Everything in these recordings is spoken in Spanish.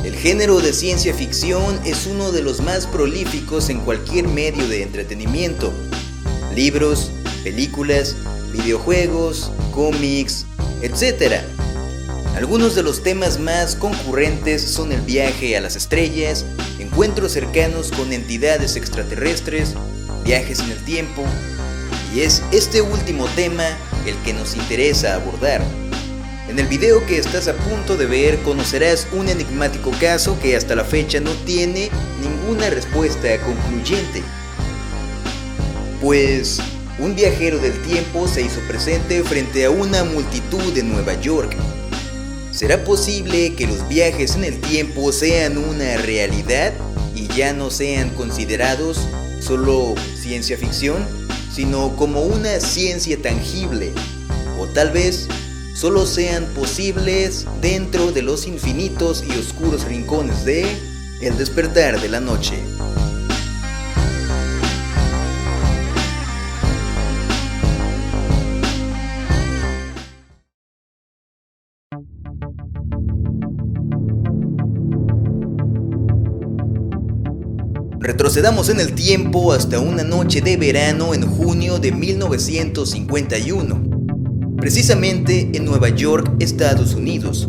El género de ciencia ficción es uno de los más prolíficos en cualquier medio de entretenimiento. Libros, películas, videojuegos, cómics, etc. Algunos de los temas más concurrentes son el viaje a las estrellas, encuentros cercanos con entidades extraterrestres, viajes en el tiempo, y es este último tema el que nos interesa abordar. En el video que estás a punto de ver conocerás un enigmático caso que hasta la fecha no tiene ninguna respuesta concluyente. Pues un viajero del tiempo se hizo presente frente a una multitud en Nueva York. ¿Será posible que los viajes en el tiempo sean una realidad y ya no sean considerados solo ciencia ficción, sino como una ciencia tangible? O tal vez solo sean posibles dentro de los infinitos y oscuros rincones de El despertar de la noche. Retrocedamos en el tiempo hasta una noche de verano en junio de 1951, precisamente en Nueva York, Estados Unidos.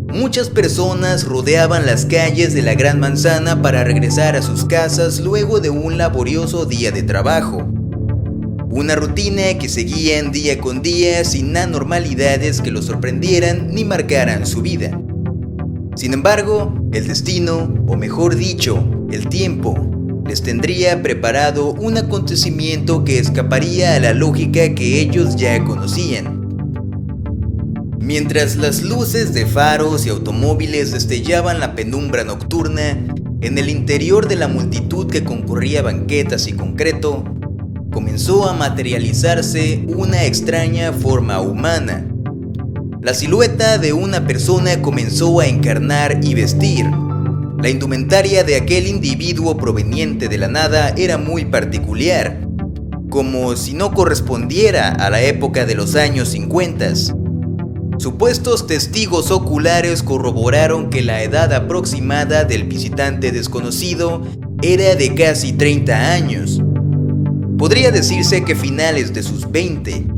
Muchas personas rodeaban las calles de la Gran Manzana para regresar a sus casas luego de un laborioso día de trabajo. Una rutina que seguían día con día sin anormalidades que los sorprendieran ni marcaran su vida. Sin embargo, el destino, o mejor dicho, el tiempo, les tendría preparado un acontecimiento que escaparía a la lógica que ellos ya conocían. Mientras las luces de faros y automóviles destellaban la penumbra nocturna, en el interior de la multitud que concurría a banquetas y concreto, comenzó a materializarse una extraña forma humana. La silueta de una persona comenzó a encarnar y vestir. La indumentaria de aquel individuo proveniente de la nada era muy particular, como si no correspondiera a la época de los años 50. Supuestos testigos oculares corroboraron que la edad aproximada del visitante desconocido era de casi 30 años. Podría decirse que finales de sus 20.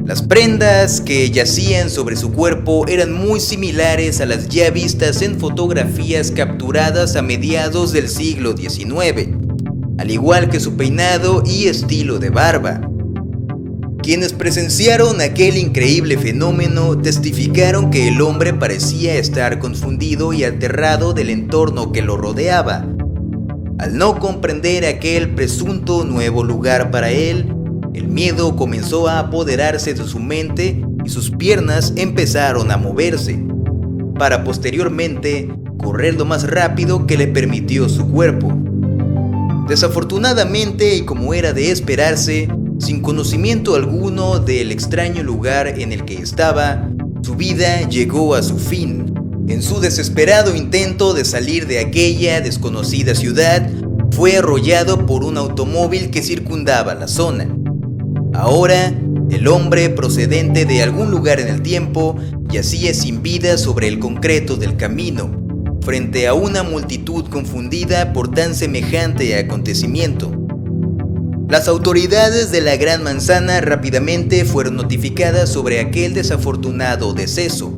Las prendas que yacían sobre su cuerpo eran muy similares a las ya vistas en fotografías capturadas a mediados del siglo XIX, al igual que su peinado y estilo de barba. Quienes presenciaron aquel increíble fenómeno testificaron que el hombre parecía estar confundido y aterrado del entorno que lo rodeaba. Al no comprender aquel presunto nuevo lugar para él, el miedo comenzó a apoderarse de su mente y sus piernas empezaron a moverse, para posteriormente correr lo más rápido que le permitió su cuerpo. Desafortunadamente, y como era de esperarse, sin conocimiento alguno del extraño lugar en el que estaba, su vida llegó a su fin. En su desesperado intento de salir de aquella desconocida ciudad, fue arrollado por un automóvil que circundaba la zona. Ahora, el hombre procedente de algún lugar en el tiempo yacía sin vida sobre el concreto del camino, frente a una multitud confundida por tan semejante acontecimiento. Las autoridades de la Gran Manzana rápidamente fueron notificadas sobre aquel desafortunado deceso.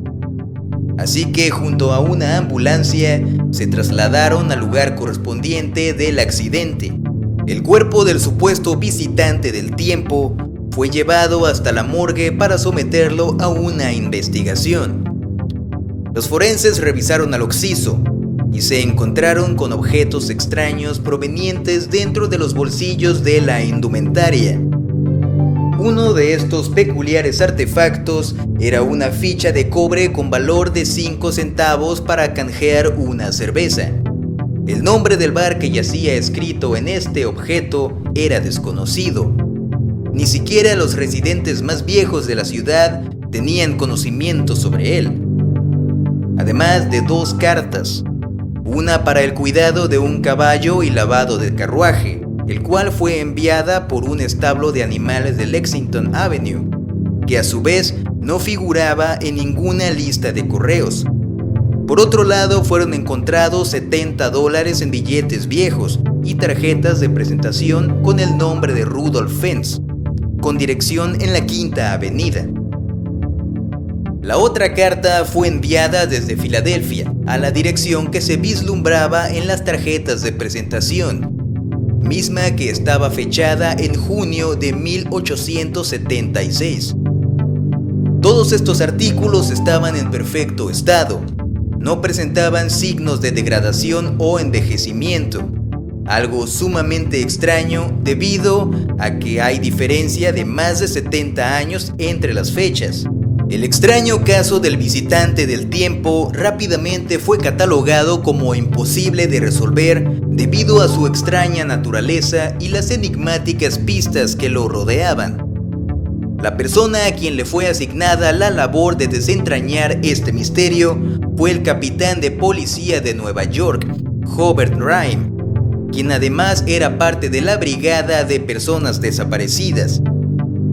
Así que junto a una ambulancia se trasladaron al lugar correspondiente del accidente. El cuerpo del supuesto visitante del tiempo fue llevado hasta la morgue para someterlo a una investigación. Los forenses revisaron al occiso y se encontraron con objetos extraños provenientes dentro de los bolsillos de la indumentaria. Uno de estos peculiares artefactos era una ficha de cobre con valor de 5 centavos para canjear una cerveza. El nombre del bar que yacía escrito en este objeto era desconocido. Ni siquiera los residentes más viejos de la ciudad tenían conocimiento sobre él. Además de 2 cartas, una para el cuidado de un caballo y lavado del carruaje, el cual fue enviada por un establo de animales de Lexington Avenue, que a su vez no figuraba en ninguna lista de correos. Por otro lado, fueron encontrados $70 en billetes viejos y tarjetas de presentación con el nombre de Rudolph Fentz, con dirección en la Quinta Avenida. La otra carta fue enviada desde Filadelfia a la dirección que se vislumbraba en las tarjetas de presentación, misma que estaba fechada en junio de 1876. Todos estos artículos estaban en perfecto estado, no presentaban signos de degradación o envejecimiento, algo sumamente extraño debido a que hay diferencia de más de 70 años entre las fechas. El extraño caso del visitante del tiempo rápidamente fue catalogado como imposible de resolver debido a su extraña naturaleza y las enigmáticas pistas que lo rodeaban. La persona a quien le fue asignada la labor de desentrañar este misterio fue el capitán de policía de Nueva York, Hubert Rhyme, quien además era parte de la Brigada de Personas Desaparecidas.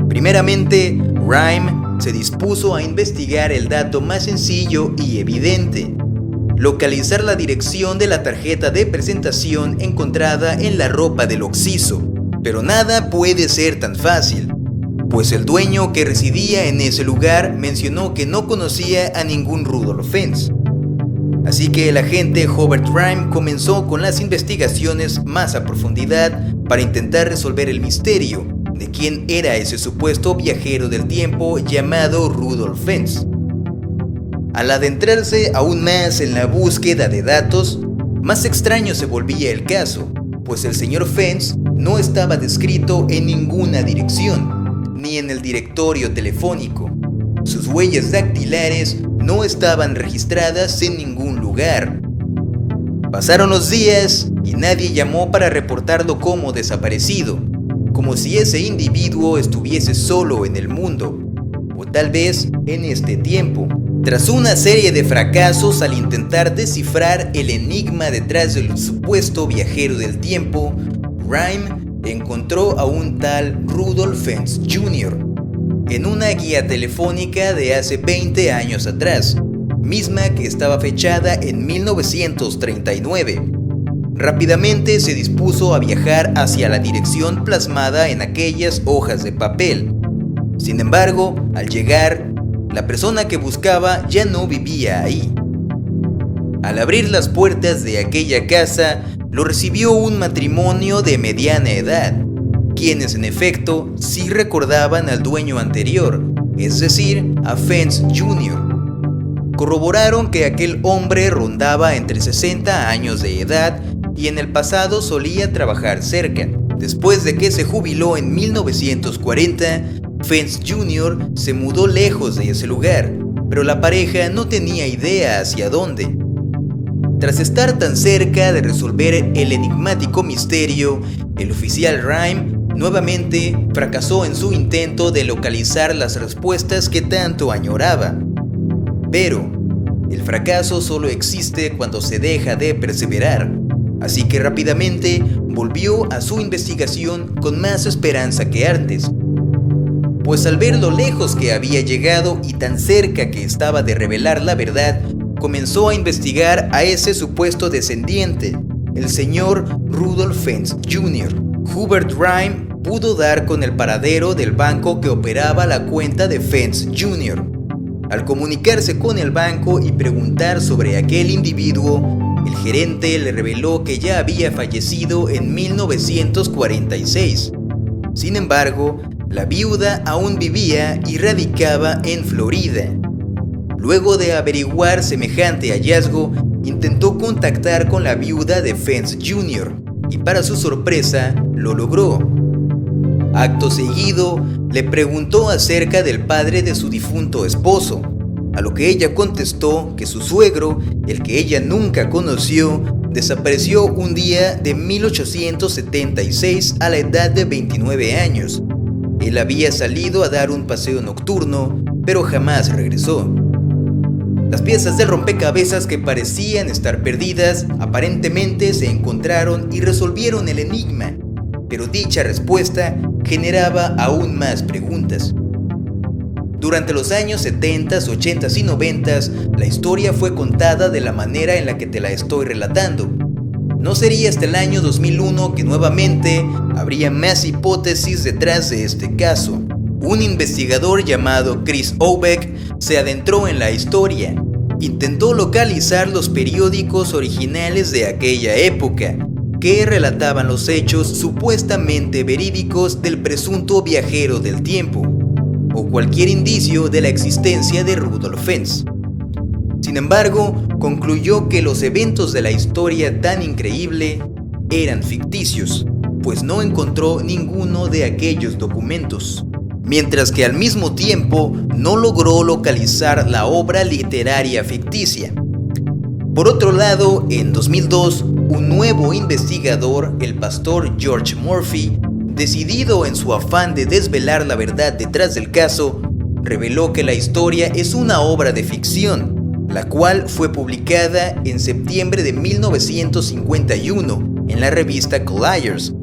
Primeramente, Rhyme se dispuso a investigar el dato más sencillo y evidente: localizar la dirección de la tarjeta de presentación encontrada en la ropa del occiso. Pero nada puede ser tan fácil, pues el dueño que residía en ese lugar mencionó que no conocía a ningún Rudolph Fentz. Así que el agente Hubert Rhyme comenzó con las investigaciones más a profundidad para intentar resolver el misterio de quién era ese supuesto viajero del tiempo llamado Rudolph Fentz. Al adentrarse aún más en la búsqueda de datos, más extraño se volvía el caso, pues el señor Fentz no estaba descrito en ninguna dirección, ni en el directorio telefónico. Sus huellas dactilares no estaban registradas en ningún lugar. Pasaron los días y nadie llamó para reportarlo como desaparecido, como si ese individuo estuviese solo en el mundo, o tal vez en este tiempo. Tras una serie de fracasos al intentar descifrar el enigma detrás del supuesto viajero del tiempo, Rhyme encontró a un tal Rudolph Fentz Jr. en una guía telefónica de hace 20 años atrás, misma que estaba fechada en 1939. Rápidamente se dispuso a viajar hacia la dirección plasmada en aquellas hojas de papel. Sin embargo, al llegar, la persona que buscaba ya no vivía ahí. Al abrir las puertas de aquella casa, lo recibió un matrimonio de mediana edad, quienes en efecto sí recordaban al dueño anterior, es decir, a Fentz Jr. Corroboraron que aquel hombre rondaba entre 60 años de edad y en el pasado solía trabajar cerca. Después de que se jubiló en 1940, Fentz Jr. se mudó lejos de ese lugar, pero la pareja no tenía idea hacia dónde. Tras estar tan cerca de resolver el enigmático misterio, el oficial Rhyme nuevamente fracasó en su intento de localizar las respuestas que tanto añoraba. Pero el fracaso solo existe cuando se deja de perseverar. Así que rápidamente volvió a su investigación con más esperanza que antes, pues al ver lo lejos que había llegado y tan cerca que estaba de revelar la verdad, comenzó a investigar a ese supuesto descendiente, el señor Rudolph Fentz Jr. Hubert Rhyme pudo dar con el paradero del banco que operaba la cuenta de Fentz Jr. Al comunicarse con el banco y preguntar sobre aquel individuo, el gerente le reveló que ya había fallecido en 1946. Sin embargo, la viuda aún vivía y radicaba en Florida. Luego de averiguar semejante hallazgo, intentó contactar con la viuda de Fentz Jr. y para su sorpresa, lo logró. Acto seguido, le preguntó acerca del padre de su difunto esposo, a lo que ella contestó que su suegro, el que ella nunca conoció, desapareció un día de 1876 a la edad de 29 años. Él había salido a dar un paseo nocturno, pero jamás regresó. Las piezas del rompecabezas que parecían estar perdidas aparentemente se encontraron y resolvieron el enigma, pero dicha respuesta generaba aún más preguntas. Durante los años 70, 80 y 90, la historia fue contada de la manera en la que te la estoy relatando. No sería hasta el año 2001 que nuevamente habría más hipótesis detrás de este caso. Un investigador llamado Chris Obeck se adentró en la historia. Intentó localizar los periódicos originales de aquella época, que relataban los hechos supuestamente verídicos del presunto viajero del tiempo, o cualquier indicio de la existencia de Rudolf Fentz. Sin embargo, concluyó que los eventos de la historia tan increíble eran ficticios, pues no encontró ninguno de aquellos documentos, mientras que al mismo tiempo no logró localizar la obra literaria ficticia. Por otro lado, en 2002, un nuevo investigador, el pastor George Murphy, decidido en su afán de desvelar la verdad detrás del caso, reveló que la historia es una obra de ficción, la cual fue publicada en septiembre de 1951 en la revista Colliers.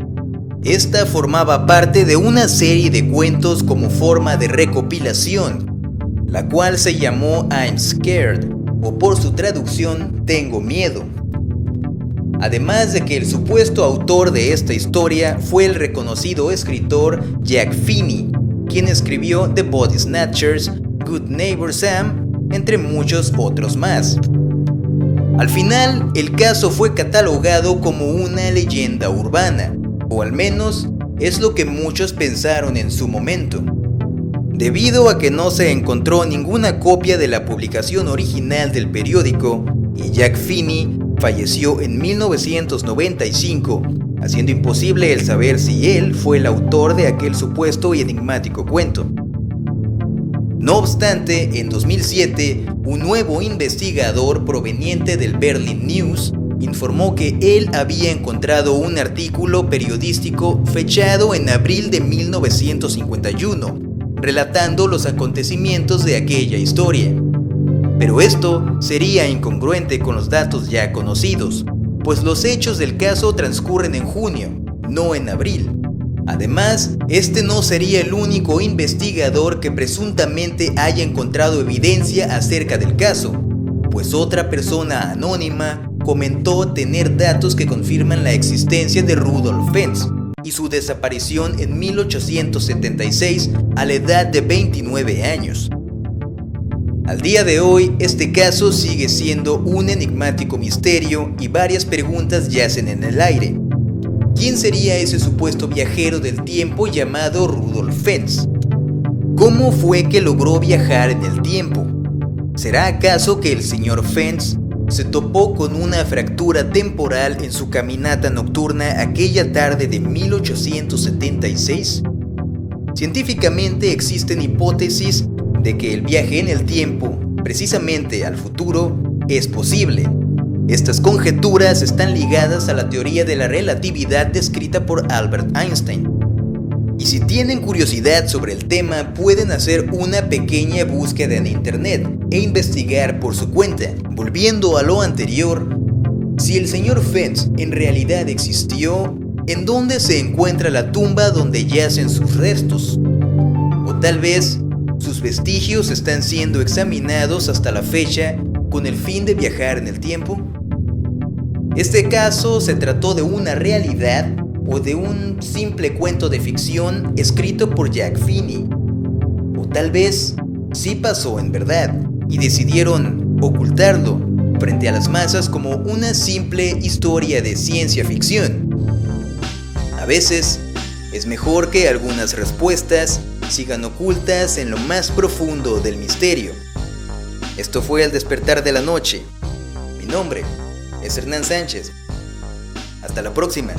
Esta formaba parte de una serie de cuentos como forma de recopilación, la cual se llamó I'm Scared, o por su traducción, Tengo Miedo. Además de que el supuesto autor de esta historia fue el reconocido escritor Jack Finney, quien escribió The Body Snatchers, Good Neighbor Sam, entre muchos otros más. Al final, el caso fue catalogado como una leyenda urbana, o al menos es lo que muchos pensaron en su momento. Debido a que no se encontró ninguna copia de la publicación original del periódico, y Jack Finney falleció en 1995, haciendo imposible el saber si él fue el autor de aquel supuesto y enigmático cuento. No obstante, en 2007, un nuevo investigador proveniente del Berlin News informó que él había encontrado un artículo periodístico fechado en abril de 1951, relatando los acontecimientos de aquella historia. Pero esto sería incongruente con los datos ya conocidos, pues los hechos del caso transcurren en junio, no en abril. Además, este no sería el único investigador que presuntamente haya encontrado evidencia acerca del caso, pues otra persona anónima comentó tener datos que confirman la existencia de Rudolf Fentz y su desaparición en 1876 a la edad de 29 años. Al día de hoy, este caso sigue siendo un enigmático misterio y varias preguntas yacen en el aire. ¿Quién sería ese supuesto viajero del tiempo llamado Rudolf Fentz? ¿Cómo fue que logró viajar en el tiempo? ¿Será acaso que el señor Fentz se topó con una fractura temporal en su caminata nocturna aquella tarde de 1876? Científicamente existen hipótesis de que el viaje en el tiempo, precisamente al futuro, es posible. Estas conjeturas están ligadas a la teoría de la relatividad descrita por Albert Einstein. Y si tienen curiosidad sobre el tema, pueden hacer una pequeña búsqueda en internet e investigar por su cuenta. Volviendo a lo anterior, si el señor Fentz en realidad existió, ¿en dónde se encuentra la tumba donde yacen sus restos? O tal vez sus vestigios están siendo examinados hasta la fecha con el fin de viajar en el tiempo. Este caso se trató de una realidad o de un simple cuento de ficción escrito por Jack Finney. O tal vez sí pasó en verdad y decidieron ocultarlo frente a las masas como una simple historia de ciencia ficción. A veces es mejor que algunas respuestas sigan ocultas en lo más profundo del misterio. Esto fue El Despertar de la Noche. Mi nombre es Hernán Sánchez. Hasta la próxima.